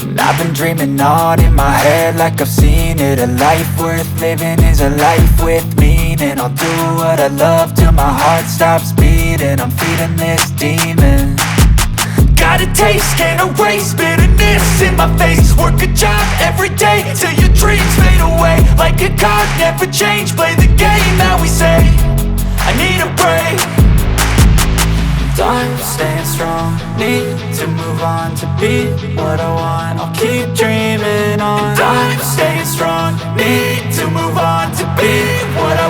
And I've been dreaming on in my head like I've seen it. A life worth living is a life with meaning. I'll do what I love till my heart stops beating. I'm feeding this demon. Got a taste, can't erase bitterness in my face. Work a job every day till your dreams fade away. Like a card, never change, play the game that we say. I need a break. I'm staying strong, need to move on to be what I want. I'll keep dreaming on. I'm staying strong, need to move on to be what I